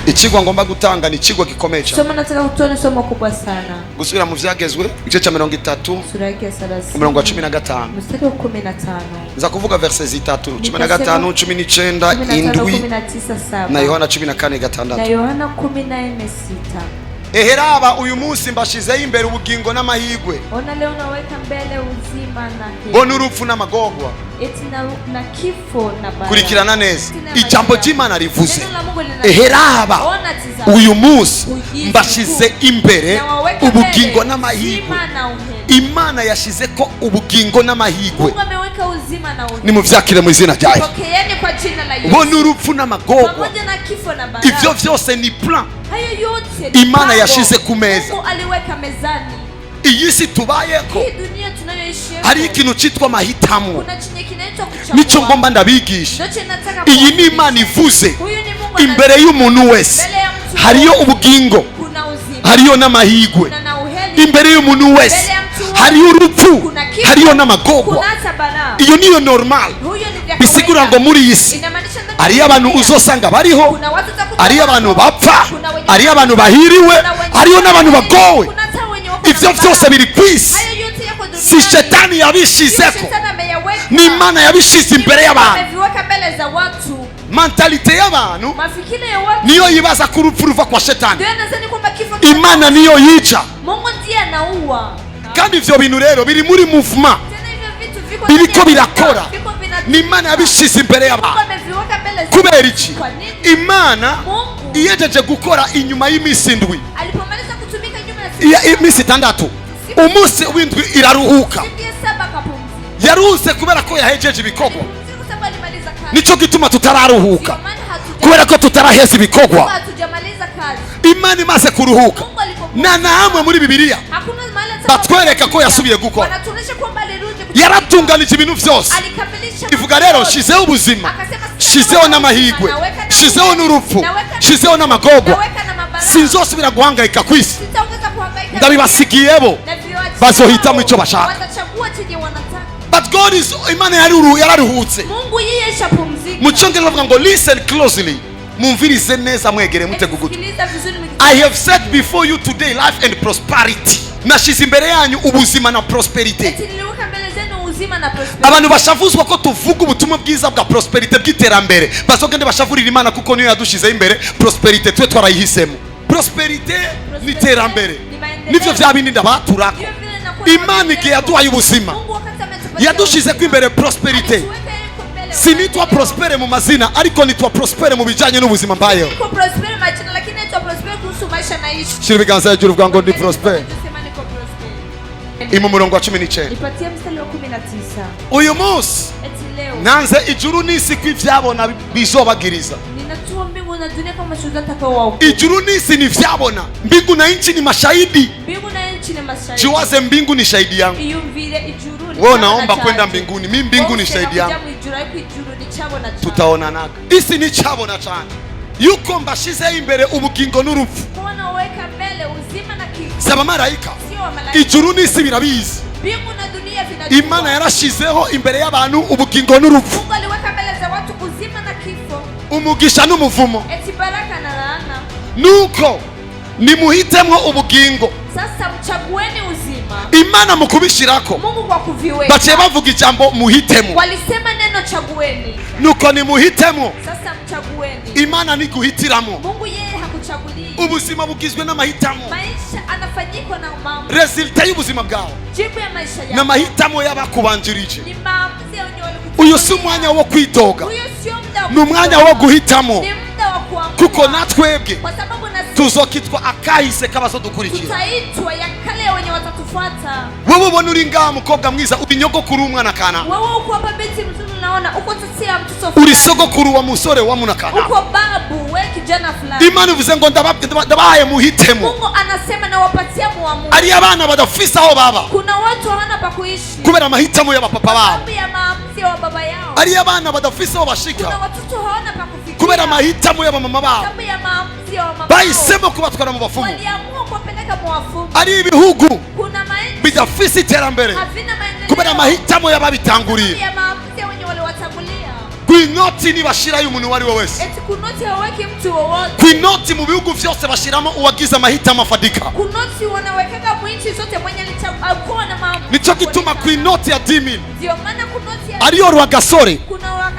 Ikigwa ngomba gutanga ni ikigwa gikomeye cyane. Somo nataka kutoa ni somo kubwa sana. Gusubira mu vyagezwe igice cya 30 sura yake ya 30 umurongo wa 15. Mstari wa 15. Nza kuvuga verse zitatu 15, 19, 7 na Yohana 14:6. Na Yohana 14:6. Eheraba uyu munsi mbashizeho imbere ubugingo n'amahigwe. Ona leo naweka mbele uzima na heri. Bona urupfu n'amagorwa. Eti na kifo na baya. Kurikirana neza. Ijambo ry'Imana rivuze. Eheraba uyu munsi mbashize imbere ubugingo n'amahigwe. Imana yashize ko ubugingo n'amahigwe. Ni muvyakire mu izina ryayo. Pokeeni kwa jina la Yesu. Bona urupfu n'amagorwa. Pamoja na kifo na baya. Ivyo vyose ni plan. Hayo yote Imana yashize ku meza. Mungu aliweka mezani. Iyi si tubayeko. Hii dunia tunayoishi. Hari ikintu citwa mahitamo. Kuna chenye kinaitwa kuchagua. Nico ngomba ndabigisha. Iyi ni Imana ivuze. Imbere y'umuntu wese hariyo ubugingo. Hariyo n'amahigwe. Imbere y'umuntu wese hariyo urupfu. Hariyo n'amagorwa. Iyo niyo normal. Bisigura ngo muri iyi si ari abantu uzosanga bariho, ari abantu bapfa, ari abantu bahiriwe, hariyo n'abantu bagowe. Ivyo vyose biri kwisi. Si shetani yabishizeko, ni Imana yabishize imbere y'abantu. Mentalite y'abantu niyo yibaza ko urupfu ruva kwa shetani. Imana niyo yica. Kandi ivyo bintu rero biri muri movement, biriko birakora. Ni Imana yabishize imbere y'abantu. Kubera iki? Imana iyejeje gukora inyuma y'imisi indwi, imisi 6, umunsi w'indwi iraruhuka. Yaruhuse kubera ko yahejeje ibikorwa. Nico gituma tutararuhuka, kubera ko tutaraheza ibikorwa. Imana imaze kuruhuka, na namwe muri Bibiliya batwereka ko yasubiye gukora. Yaratunganije ibintu vyose. Ivuga rero shizeho ubuzima, shizeho n'amahigwe, shizeho n'urupfu, shizeho n'amagorwa. Sinzosubira guhangayika kwisi. Ndabibasigiyebo bazohitamo icyo bashaka. But God is Imana yararuhutse. Mungu yiyesha pumziko. Muchongera bavuga ngo listen closely. Mumvirize neza mwegere mutega ugutwi. I have said before you today life and prosperity. Nashize imbere yanyu ubuzima na prosperity. Abantu bashavuzwa ko tuvuga ubutumwa bwiza bwa prosperity bw'iterambere, bazogende bashavurira Imana kuko niyo yadushize imbere. Prosperity twe twarayihisemo. Prosperity ni terambere. Nivyo vyabindi ndabaturako. Imana igihe yaduhaye ubuzima yadushize ko imbere prosperity. Sinitwa prospere mu mazina ariko nitwa prospere mu bijanye n'ubuzima mbayeho. Niko prospere majina lakini nitwa prospere kuhusu maisha naishi. Shira biganza hejuru vuga ngo ndi prospere. Imu murongo wa 19. Ipatie mstari wa 19. Uyu munsi nanze ijuru n'isi kw'ivyabona bizobagiriza. Ninatoa mbingu na dunia kama shuhuda takao. Ijuru n'isi ni vyabona, mbingu na nchi ni mashahidi. Mbingu na nchi ni mashahidi. Jiwaze mbingu ni shahidi yangu. Iyumvire ijuru. Wewe naomba kwenda mbinguni, mimi mbingu ni shahidi yangu. Tutaonanaga. Isi ni chabona cyane. Yuko mbashize imbere ubugingo n'urupfu. Kubona weka mbele uzima na kifo. Saba malaika. Ijuru n'isi birabizi. Mbingu na dunia vinajua. Imana yarashizeho imbere y'abantu ubugingo n'urupfu. Mungu aliweka mbele za watu uzima na kifo. Umugisha n'umuvumo. Eti baraka na laana. Nuko nimuhitemwo ubugingo. Sasa mchagueni uzima. Imana mukubishirako. Mungu kwa kuviweka. Bache bavuga ijambo muhitemo. Walisema neno chagueni. Nuko ni muhitemo. Sasa mchagueni. Imana ni guhitiramo. Mungu yeye hakuchagulii. Ubuzima bugizwe n'amahitamo. Maisha anafanyiko na mambo. Resulta y'ubuzima bwawe. Jibu ya maisha yako. Na mahitamo y'abakubanjirije. Ni maamuzi ya wenyewe. Uyu si umwanya wo kwidoga. Uyu sio muda. Ni umwanya wo guhitamo. Ni muda wa kuamua. Kuko natwebwe. Kwa sababu na tuzokitwa akahise k'abazodukurikira. Tutaitwa ya kale wenye watatufuata. Wewe ubona uri ngaha mukobwa mwiza, uri nyogokuru umwana kana. Wewe uko hapa binti mzuri unaona uko tatia mtoto fulani. Uri sogokuru wa musore wa munakana. Uko babu we kijana fulani. Imana ivuze ngo ndabaye muhitemo. Mungu anasema na wapatia muamuzi. Ari abana badafisa aho baba. Kuna watu hawana pa kuishi. Kubera mahitamo y'abapapa babo. Sababu ya maamuzi ya baba yao. Ari abana badafisa aho bashika. Kuna watoto hawana pa kufikia. Kubera mahitamo y'abamama babo. Sababu ya maamuzi ya mama. Bahisemo kubatwara mu bafumu. Waliamua kuwapeleka mu wafumu. Ari ibihugu. Kuna maendeleo. Bidafisa iterambere. Havina maendeleo. Kubera mahitamo y'ababitanguriye. Ya maamuzi ya wenye wale watangulia. kwinoti ni bashira y'umuntu wari wese. Eti kunoti haweki mtu wowote. Kwinoti mu bihugu vyose bashiramo uwagize amahitamo afadika. Kunoti wanawekeka mwinchi zote mwenye alikuwa na maamuzi. Nico gituma kwinoti ya 10,000. Ndio maana kunoti ya ariyo Rwagasore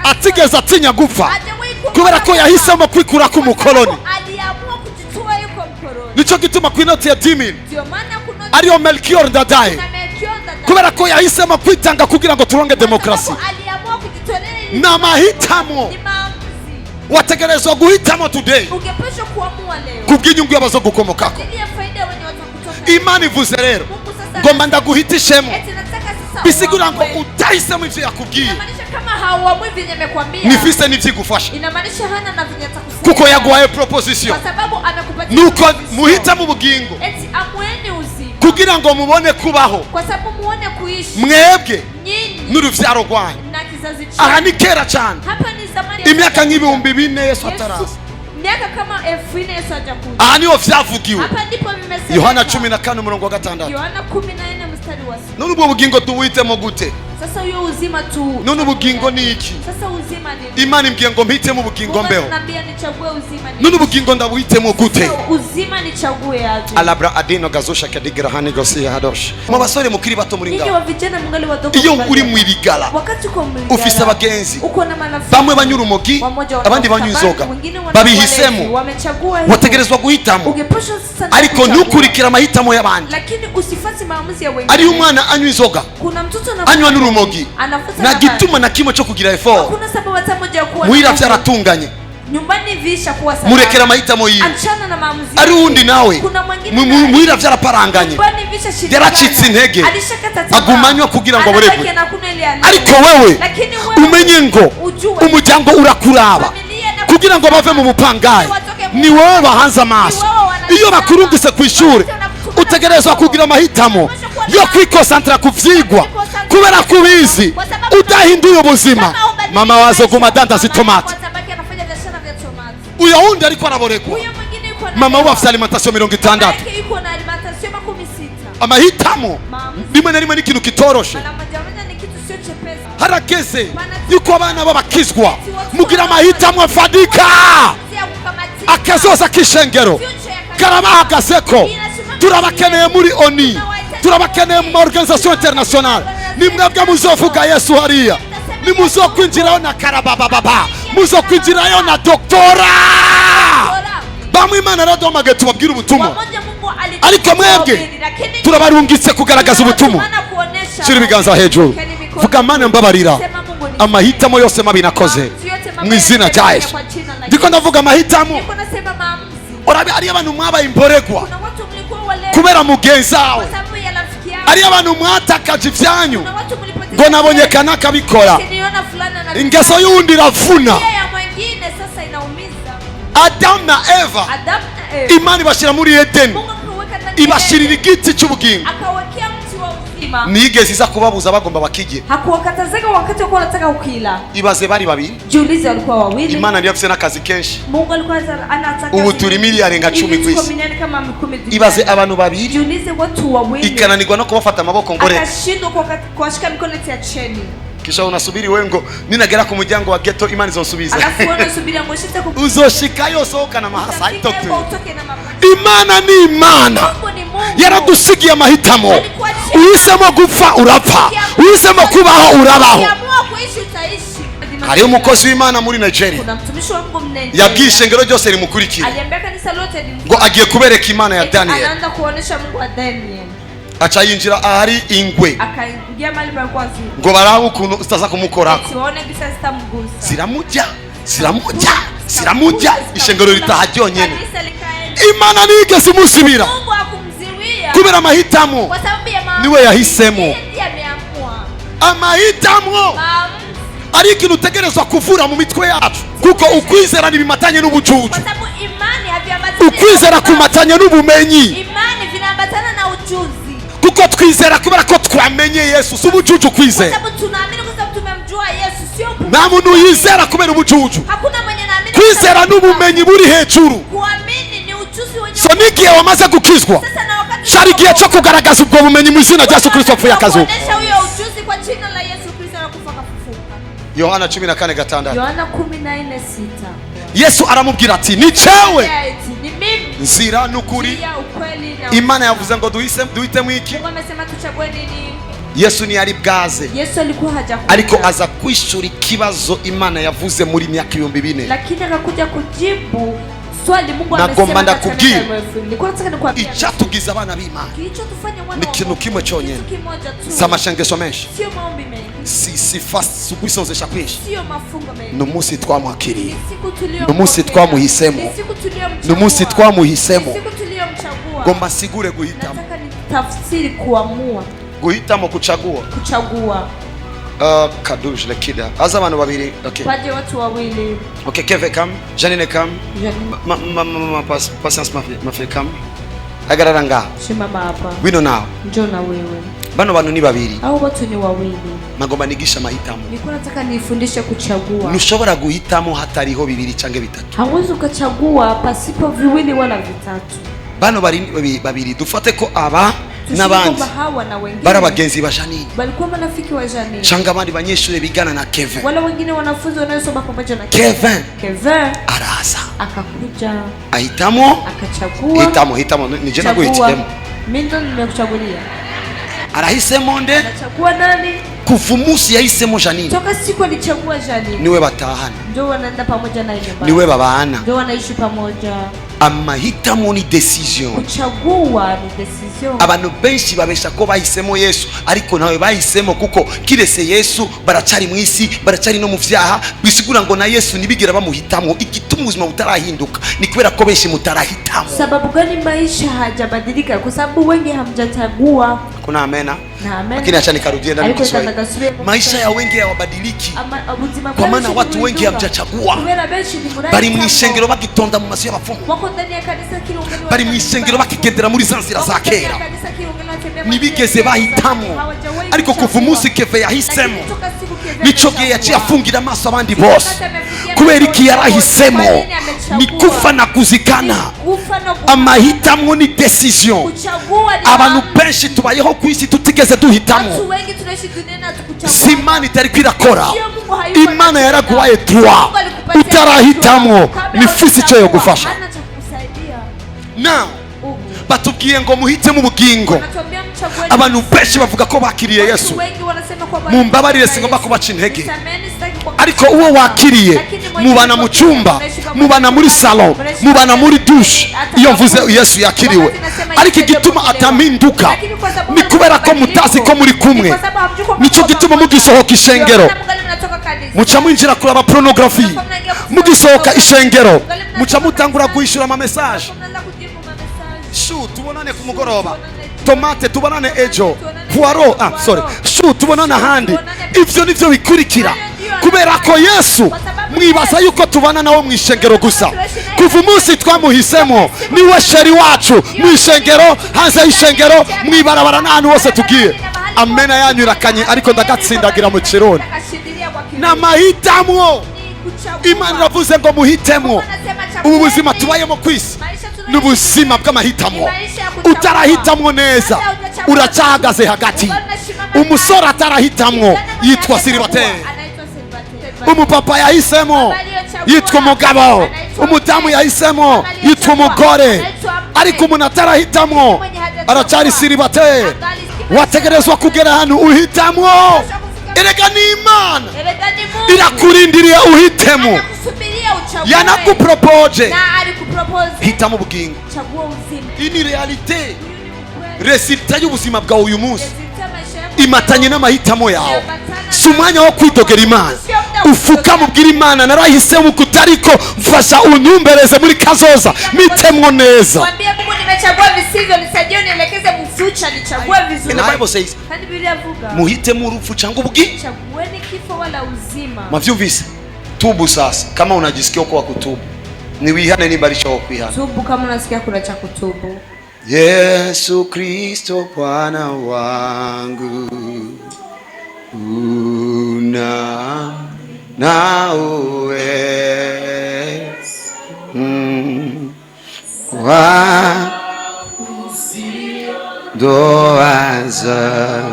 atigeze atinya gupfa kubera ko yahisemo kwikura ku mukoloni. Aliamua kujitoa yuko mkoloni. Nico gituma kwinoti ya 10,000 ndio maana kunoti ariyo Melchior Ndadaye kubera ko yahisemo kwitanga kugira ngo turonge demokrasi. Aliamua kujitolea na mahitamo wategerezwa guhitamo today ungepesha kuamua leo kubw'inyungu y'abazogukomokako. Imana ivuze rero ngomba ndaguhitishemo bisigura ngo utahisemo ivyo yakubwiye kama hauamui vyenye amekwambia nifise n'ivyigufasha inamaanisha hana na vyenye atakusaidia kuko yaguhaye proposition kwa sababu amekupatia nuko muhitamo ubugingo eti amweni uzima kugira ngo mubone kubaho kwa sababu muone kuishi mwebwe nyinyi n'uruvyaro rwanyu. na kizazi chenu. Aha ni kera cyane Hapa ni zamani imyaka nk'ibihumbi 4 Yesu ataraza. Miaka kama 1000 Yesu hajakuja. Aha niho vyavugiwe Hapa ndipo vimesemeka. Yohana 14:6. Yohana 14 mstari wa 6. None ubwo bugingo tuwitemo gute? Sasa huyo uzima tu. None ubugingo ni iki? Sasa uzima ni Imana imbwiye ngo mpitemo ubugingo mbeho. Naambia nichague uzima ni. None ubugingo ndabuhitemo gute? Uzima nichague aje. Alabra adino gazosha kadigira hani gosiya hadosh. Mu basore mukiri bato muri ngabo. Iyo vijana mungali wadogo. Iyo uri mu ibigala. Wakati uko mu ibigala. Ufise abagenzi. Uko na marafiki. Bamwe banyura umugi, abandi banywa inzoga. Babihisemo. Wamechagua. Wategerezwa guhitamo. Ariko ntukurikira amahitamo y'abandi. Lakini usifati maamuzi ya wengine. Ari umwana anywa inzoga. Kuna mtoto anywa n'urumogi. Na gituma na kimwe cyo kugira effort. Hakuna sababu hata moja kuwa. Muhira vyaratunganye. Nyumbani visha kuwa sababu. Murekera amahitamo yiwe. Achana na maamuzi. Ari undi nawe. Kuna mwingine. Muhira vyaraparanganye. Nyumbani visha shida. Yaracitse intege. Alishakata tamaa. Agumanywa kugira ngo aborerwe. Ariko wewe umenye ngo umuryango urakuraba kugira ngo bave mu bupangayi. Ni wowe bahanze amaso. Iyo bakurungise ku ishuri utegerezwa kugira amahitamo yo kwikosantra ku vyigwa kubera kubizi udahinduye ubuzima. Mama wazo guma dandaza itomati. Uyo wundi ariko araboregwa. Mama we afite alimentation 60. Amahitamo rimwe na rimwe ni ikintu kitoroshe. Harageze yuko abana babakizwa mugira amahitamo afadika. Akazoza kishengero karabahagazeko. Turabakeneye muri ONU, turabakeneye mu organisation internationale. Ni mwebwe muzovuga Yesu hariya. Ni muzokwinjirayo na karabababa, muzokwinjirayo na doktora. Bamwe Imana radomage tubabwira ubutumwa. Ariko mwebwe turabarungitse kugaragaza ubutumwa. Shira ibiganza hejuru. Vuga Mana mbabarira amahitamo yose mabi nakoze mu izina rya Yesu. Ndiko ndavuga amahitamo. Orabe ari abantu mwabaye imboregwa kubera mugenzawe. Ari abantu mwatakaje ivyanyu ngo nabonye kanaka bikora. Ingeso yundi ravuna. Adam na Eva Imana ibashira muri Eden, ibashirira igiti cy'ubugingo. Nigeze iza kubabuza bagomba bakige. Hakuwakatazaga wakati wako wanataka ukila. Ibaze bari babiri. Jiulize walikuwa wawili. Imana ndiye afise n'akazi kenshi. Mungu alikuwa anataka. Ubu turi miliyari nka 10 kwisi. Ibaze abantu babiri. Jiulize watu wawili. Ikananirwa no kubafata amaboko ngore. Akashindwa kuwashika mikono ya chini. Kisha unasubiri wengo ninagera ku muryango wa ghetto Imana izonsubiza. Alafu unasubiri ngo shite ku. Uzoshikayo sohoka na mahasa itoke. Imana ni Imana. Yaragusigiye amahitamo. Uhisemo gupfa urapfa, uhisemo kubaho urabaho. Hari umukozi w'Imana muri Nigeria yabwiye ishengero ryose rimukurikira ngo agiye kubereka Imana ya Daniel. Anaanza kuonesha Mungu wa Daniel. Acha yinjira ahari ingwe akaingia mali pa kwazi ngo baraho ukuntu utaza kumukorako. Sione gisa sitamgusa. Siramujya ishengero ritaha ryonyene. Imana nigeze musibira Mungu akumziwia kubera amahitamo kwa sababu ya maamuzi niwe yahisemo. Ndiye ameamua Amahitamo ari ikintu utegerezwa kuvura mu mitwe yacu kuko ukwizera nibimatanye n'ubujuju. Kwa sababu imani haviambatani. Ukwizera kumatanye n'ubumenyi. Imani vinaambatana na ujuzi. Kuko twizera kubera ko twamenye Yesu, si ubujuju kwizera. Kwa sababu tunaamini kwa sababu tumemjua Yesu, sio ubujuju. Nta muntu yizera kubera ubujuju. Hakuna mwenye anaamini. Kwizera n'ubumenyi buri hejuru. Kuamini ni ujuzi wenyewe. So nigiye wamaze gukizwa. Shari giye cyo kugaragaza ubwo bumenyi mu izina rya Yesu Kristo apfuye akazuka. Kuonesha huyo ujuzi kwa jina la Yesu Kristo na kufa kafufuka. Yohana 14:6. Yohana 14:6. Yesu aramubwira ati ni cewe nzira n'ukuri. Imana yavuze ngo duhitemo iki? Yesu ni ari bwaze, ariko aza kwishura ikibazo Imana yavuze muri myaka 2000. Lakini akakuja kujibu swali Mungu amesema ndakubwira. Icyatugiza abana b'Imana ni ikintu kimwe cyonyine, samashengesho menshi, si fast sugwisozesha kwinshi, n'umunsi twamwakiriye, n'umunsi twamuhisemo, n'umunsi twamuhisemo. Gomba sigure guhitamo, tafsiri kuamua, guhitamo kuchagua. Kaduje lekida aza abantu babiri. Okay, baje watu wawili. Okay, Keve come, Janine come, patience ma fille come. Agarara nga shimama hapa wino nawe njoo na wewe. Bano bantu ni babiri au watu ni wawili. Nagomba nigisha mahitamo. Niko nataka nifundishe kuchagua. Nushobora guhitamo hatariho bibiri canke bitatu. Hauwezi ukachagua pasipo viwili wala vitatu. Bano babiri dufate ko aba n'abandi bara bagenzi ba Janine, balikuwa marafiki wa Janine, changa abandi banyeshure bigana na Kevin, wala wengine wanafunzi wanayosoma pamoja na Kevin. Araza akakuja, ahitamo, akachagua. Hitamo nije naguhitemo. Mimi ndo nimekuchagulia. Arahisemo nde? Anachagua nani? Kuva umunsi yahisemo Janine, toka siku alichagua Janine, niwe batahana, ndio wanaenda pamoja naye nyumbani, niwe babana, ndio wanaishi pamoja. Amahitamo ni decision, kuchagua ni decision. Abantu benshi babesha ko bahisemo Yesu, ariko nawe bahisemo kuko kirese Yesu baracari mwisi, baracari no mu vyaha, bisigura ngo na Yesu nibigira bamuhitamo. Igituma ubuzima butarahinduka ni kubera ko benshi mutarahitamo. Sababu gani maisha hajabadilika? Kwa sababu wengi hamjachagua. Kuna amena? Na amena. Lakini acha nikarudie ndani kwa Kiswahili. Maisha ya wengi hawabadiliki kwa maana watu wengi hamjachagua. Bari mwishengero bagitonda mu maso y'abapfumu, bari mwishengero bakigendera muri zanzira za kera, nibigeze bahitamo. Ariko kuva umunsi Keve yahisemo, nico gihe yaciye afungira amaso abandi bose. Kubera iki yarahisemo? Ni kufa na kuzikana. Amahitamo ni decision. Abantu benshi tubayeho ku isi tutigeze duhitamo. Si Imana itari kwirakora, Imana yaraguhaye droit, utarahitamo nifisi cyo yo gufasha. Now batubwiye ngo muhitemo ubugingo. Abantu benshi bavuga ko bakiriye Yesu, mumbabarire singomba kubaca intege, ariko uwo wakiriye mubana mu cyumba, mubana muri salon, mubana muri douche. Iyo mvuze Yesu yakiriwe, ariko igituma ataminduka ni kubera ko mutazi ko muri kumwe. Nico gituma mugisohoka ishengero muca mwinjira kuraba pornography, mugisohoka ishengero muca mutangura guhishura ama message. Shu tubonane ku mugoroba, tomate tubonane ejo, poiro shu tubonane ahandi. Ivyo nivyo bikurikira kubera ko Yesu mwibaza yuko tubana nawe mu ishengero gusa. Kuva umunsi twamuhisemo niwe sheri wacu mu ishengero, hanze y'ishengero, mwibarabara n'ahantu hose tugiye. Amena yanyu irakanye, ariko ndagatsindagira mu Kirundi. N'amahitamo. Imana iravuze ngo muhitemo. Ubu buzima tubayemo kwisi n'ubuzima bw'amahitamo. Utarahitamo neza uracahagaze hagati. Umusore atarahitamwo yitwa siribateri, umupapa yahisemo yitwa umugabo, umudamu yahisemo yitwa umugore, ariko umuntu atarahitamwo aracari siribateri. Wategerezwa kugera hano uhitamo. Erega ni Imana irakurindiriye uhitemo, yanakupropoje. Hitamo ubugingo. Iyi ni realite, resulta y'ubuzima bwawe uyu munsi imatanye n'amahitamo yawe. Si umwanya wo kwidogera Imana, ufuka mubwira Imana narahisemo kutariko mfasha unyumbereze muri kazoza, mitemwo neza. Mwambie Mungu nimechagua visivyo, nisaidie nielekeze mu future, nichague vizuri. The Bible says, kandi Biblia ivuga muhitemo urupfu cyangwa ubugingo. Chagueni kifo wala uzima. Mavyumvise? Tubu sasa kama unajisikia uko wa kutubu. Ni wihane ni barisha wa kuihana. Tubu kama unasikia kuna cha kutubu. Yesu Kristo Bwana wangu, una na uweza wa doaza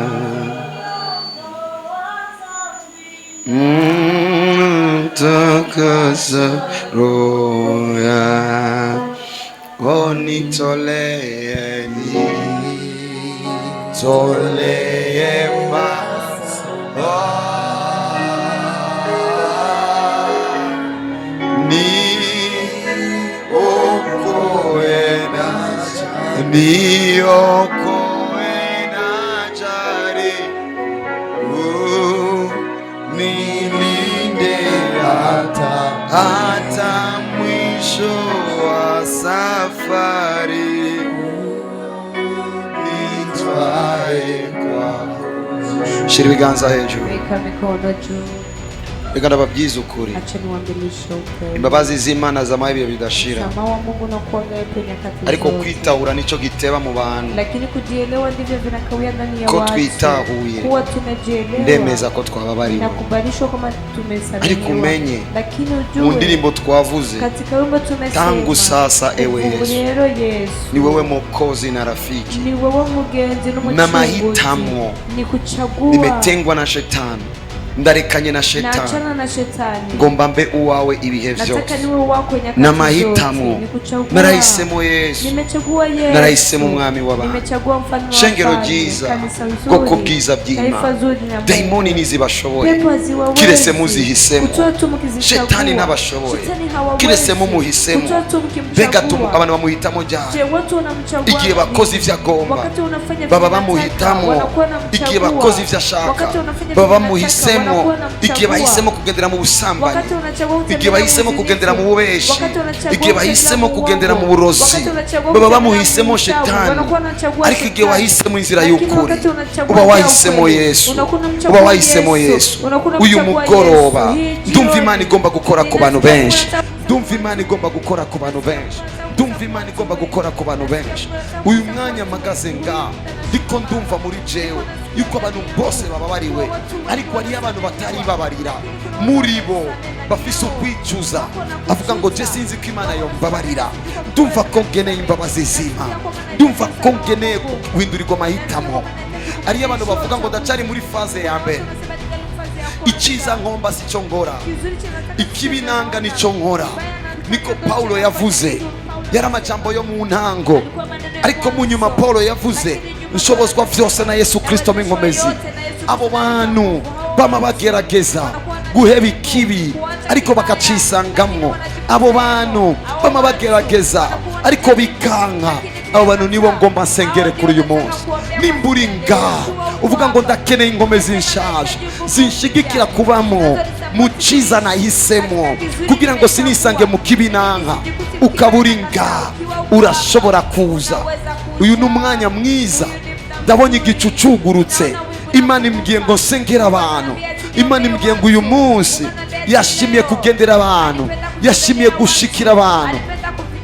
kuza roya onitoleye toleye ma ni okoena ni okoena jare nilinde hata mwisho wa safari nitwae kwako. Shira ibiganza hejuru. Reka ndababwiza ukuri, imbabazi z'Imana zamaye ibihe bidashira, ariko kwitahura nicyo giteba mu bantu. Ko twitahuye ndemeza ko twababariwe, ariko umenye mu ndirimbo twavuze tangu sasa ewe Yesu ni wewe Mwokozi na rafiki na mahitamo. Nimetengwa na shetani, ndarekanye na shetani, ngomba mbe uwawe ibihe vyose. Na mahitamo narahisemo Yesu, narahisemo umwami w'abantu. Shengero ryiza bwo kubwiza by'Imana, daimoni nizibashoboye kirese muzihisemo, shetani nabashoboye kirese mumuhisemo. Mbega abantu bamuhitamo ryari? Igihe bakoze ivyo agomba baba bamuhitamo, igihe bakoze ivyo ashaka baba bamuhisemo, igihe bahisemo kugendera mu busambanyi, igihe bahisemo kugendera mu bubeshi, igihe bahisemo kugendera mu burozi baba bamuhisemo shetani. Ariko igihe wahisemo inzira y'ukuri uba wahisemo Yesu, uba wahisemo Yesu. Uyu mugoroba ndumva Imana igomba gukora ku bantu benshi, ndumva Imana igomba gukora ku bantu benshi, ndumva Imana igomba gukora ku bantu benshi. Uyu mwanya mpagaze ngaha ndiko ndumva muri jewe yuko abantu bose bababariwe, ariko hariyo abantu batari babarira muri bo bafise ukwicuza, avuga ngo je sinzi ko Imana yombabarira. Ndumva ko ngeneye imbabazi z'Imana, ndumva ko ngeneye guhindurirwa amahitamo. Hariyo abantu bavuga ngo ndacari muri faze ya mbere, iciza nkomba sico ngora, ikibi nanga nico nkora. Niko Paulo yavuze, yari amajambo yo mu ntango, ariko mu nyuma Paulo yavuze nshobozwa vyose na Yesu Kristo m'inkomezi. Abo bantu bama bagerageza guheba ikibi ariko bakacisangamwo, abo bantu bama bagerageza ariko bikanka. Abo bantu nibo ngomba nsengere kuri uyu munsi. Nimba uri ngaha uvuga ngo ndakeneye inkomezi nshaje zinshigikira kubamo mu ciza nahisemo kugira ngo sinisange mu kibi nanka, ukaba uri ngaha urashobora kuza. Uyu ni umwanya mwiza, ndabonye igicu cugurutse. Imana imbwiye ngo nsengera abantu, Imana imbwiye ngo uyu munsi yashimiye kugendera abantu, yashimiye gushikira abantu.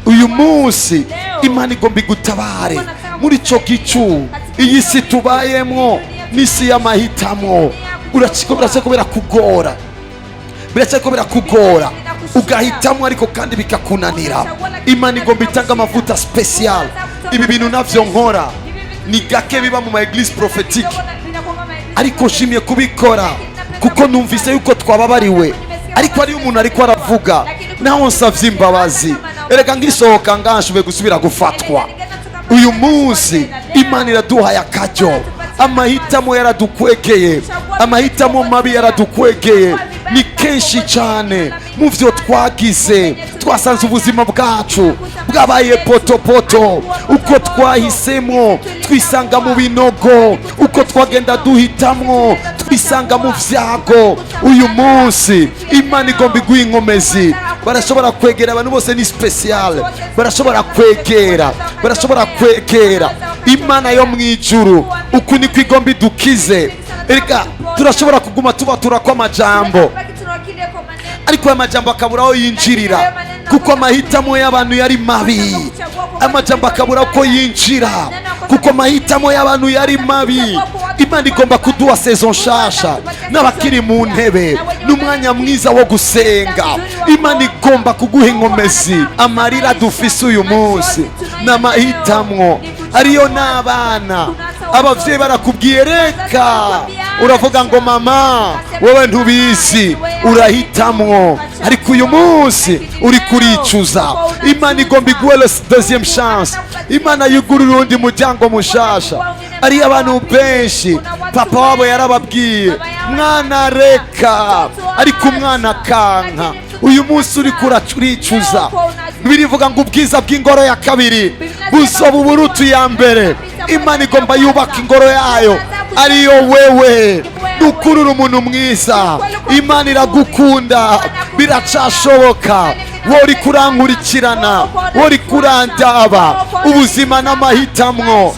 Uyu munsi Imana igomba igutabare muri ico gicu. Iyi si tubayemwo n'isi y'amahitamo. Biracakobera kugora, biracakobera kugora ugahitamo ariko kandi bikakunanira. Imana igomba itanga amavuta special. Ibi bintu navyo nkora ni gake biba mu ma eglise prophétique, ariko nshimiye kubikora kuko numvise yuko twababariwe. Ariko ari umuntu ariko aravuga naho nsavye imbabazi, erega ngisohoka ngashobe gusubira gufatwa. Uyu munsi Imana iraduhaye akaryo, amahitamo yaradukwegeye, amahitamo mabi yaradukwegeye. Ni kenshi cyane mu vyo twagize, twasanze ubuzima bwacu bwabaye potopoto. Uko twahisemo twisanga mu binogo, uko twagenda duhitamwo twisanga mu vyago. Uyu munsi Imana igomba iguha inkomezi. Barashobora kwegera abantu bose, ni special, barashobora kwegera, barashobora kwegera Imana yo mwijuru. Uku niko igomba idukize. Erega turashobora kuguma tubatura kwa amajambo, ariko amajambo akabura aho yinjirira kuko amahitamo y'abantu yari mabi. Amajambo akabura uko yinjira kuko amahitamo y'abantu yari mabi. Imana igomba kuduha saison nshasha n'abakiri mu ntebe, n'umwanya mwiza wo gusenga. Imana igomba kuguha inkomezi. Amarira dufise uyu munsi n'amahitamo. Ariyo n'abana, abavyeyi barakubwiye reka, uravuga ngo mama wowe ntubizi, urahitamwo, ariko uyu munsi uri kuricuza. Imana igomba iguhe deuxième chance. Imana yugurura undi muryango mushasha. Ari abantu benshi papa wabo yarababwiye mwana reka, ariko umwana kanka. Uyu munsi uri kuricuza. Birivuga ngo ubwiza bw'ingoro ya kabiri buzoba uburutu ya mbere. Imana igomba yubaka ingoro yayo ariyo wewe. Dukurura umuntu mwiza. Imana iragukunda, biracashoboka. Wori kurankurikirana, wori kurandaba ubuzima n'amahitamwo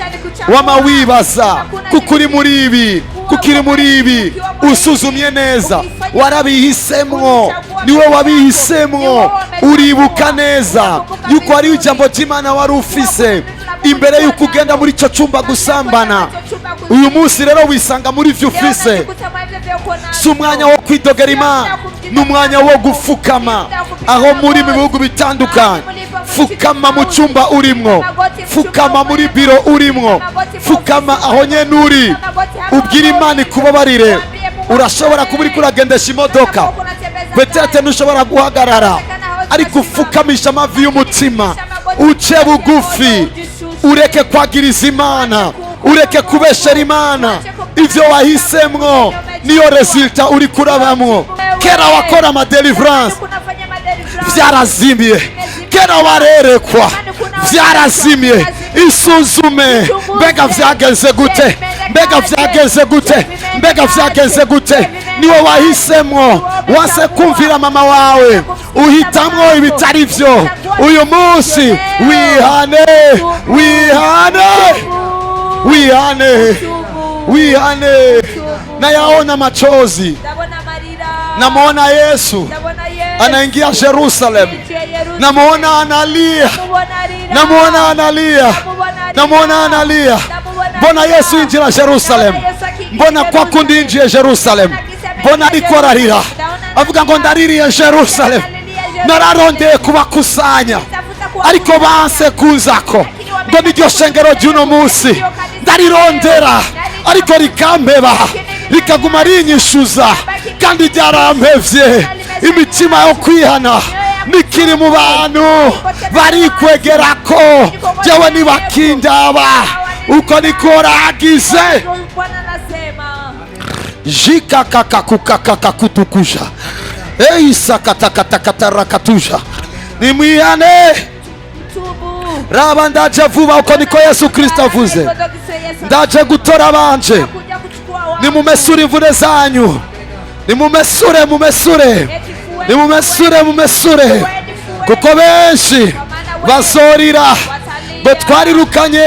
wama wibaza kukuri muri ibi, kukiri muri ibi usuzumye neza. Warabihisemwo, niwe wabihisemwo. Uribuka neza yuko ari ijambo ry'Imana wari ufise imbere yuko ugenda muri icyo cyumba gusambana. Uyu munsi rero wisanga muri ivyo ufise. Si umwanya wo kwidogera Imana, ni umwanya wo gufukama. Aho muri mu bihugu bitandukanye, fukama mu cyumba urimwo, fukama muri biro urimwo, fukama aho nyene uri, ubwira Imana ikubabarire. Urashobora kuba uriko uragendesha imodoka, petete ntushobora guhagarara, ariko ufukamisha amavi y'umutima, uce bugufi, ureke kwagiriza Imana, ureke kubeshera Imana. Ivyo wahisemwo niyo resulta uri kurabamwo. Kera wakora ama deliverance vyarazimye, kera warerekwa vyarazimye. Isuzume, mbega vyageze gute, mbega vyageze gute, mbega vyageze gute. Niwe wahisemwo, wase kumvira mama wawe, uhitamwo ibitari vyo. Uyu munsi wihane, wihane, wihane, wihane. Nayaona machozi, namuona Yesu anaingia Jerusalem, namuona analia, namuona analia, namuona analia. Mbona Yesu injira Jerusalem? Mbona kwa kundi injira Jerusalem? Mbona ariko ararira avuga ngo ndaririye Jerusalem, nararondeye kubakusanya ariko banse kuzako. Ngo niryo shengero ry'uno munsi ndarirondera ariko rikampeba, rikaguma rinyishuza kandi ryarampevye. Imitima yo kwihana nikiri mu bantu barikwegerako, jewe nibakindaba uko niko ragize. Jikakakakukakakutukusha eisakatakatakatarakatusha nimwihane. Raba ndaje vuba uko niko Yesu Kristo avuze. Ndaje gutora banje, nimumesure imvune zanyu, nimumesure, mumesure, nimumesure, mumesure, kuko benshi bazorira ngo twarirukanye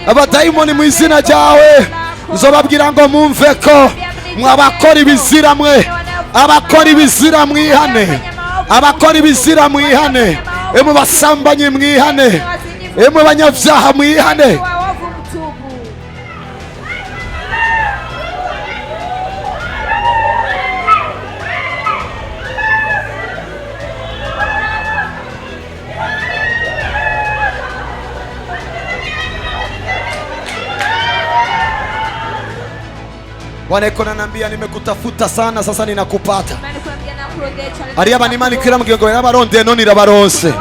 abadayimoni mu izina ryawe. Nzobabwira ngo mumve ko mwabakora ibizira mwe, abakora ibizira mwihane, abakora ibizira mwihane, emwe basambanye mwihane, emwe banyavyaha mwihane. Bwana iko ananiambia nimekutafuta sana, sasa ninakupata. Ariaba ni Imana ikira mugengo y'abaronde none irabaronse.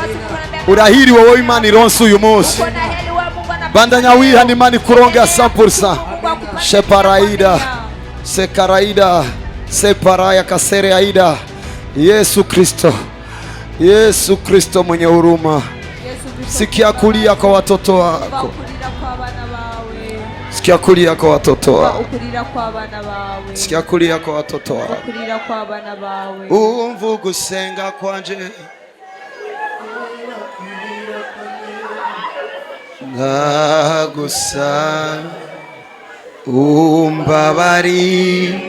Urahiri wowe Imana ironse uyu munsi. Bandanya wihana Imana ikuronge 100%. Sheparaida, sekaraida, separaya kasere aida. Yesu Kristo, Yesu Kristo mwenye huruma. Sikia kulia kwa watoto wako, sikia kulia kwa watoto wako, sikia kulia kwa watoto wako. Umva gusenga kwanje, ndagusa umbabarire.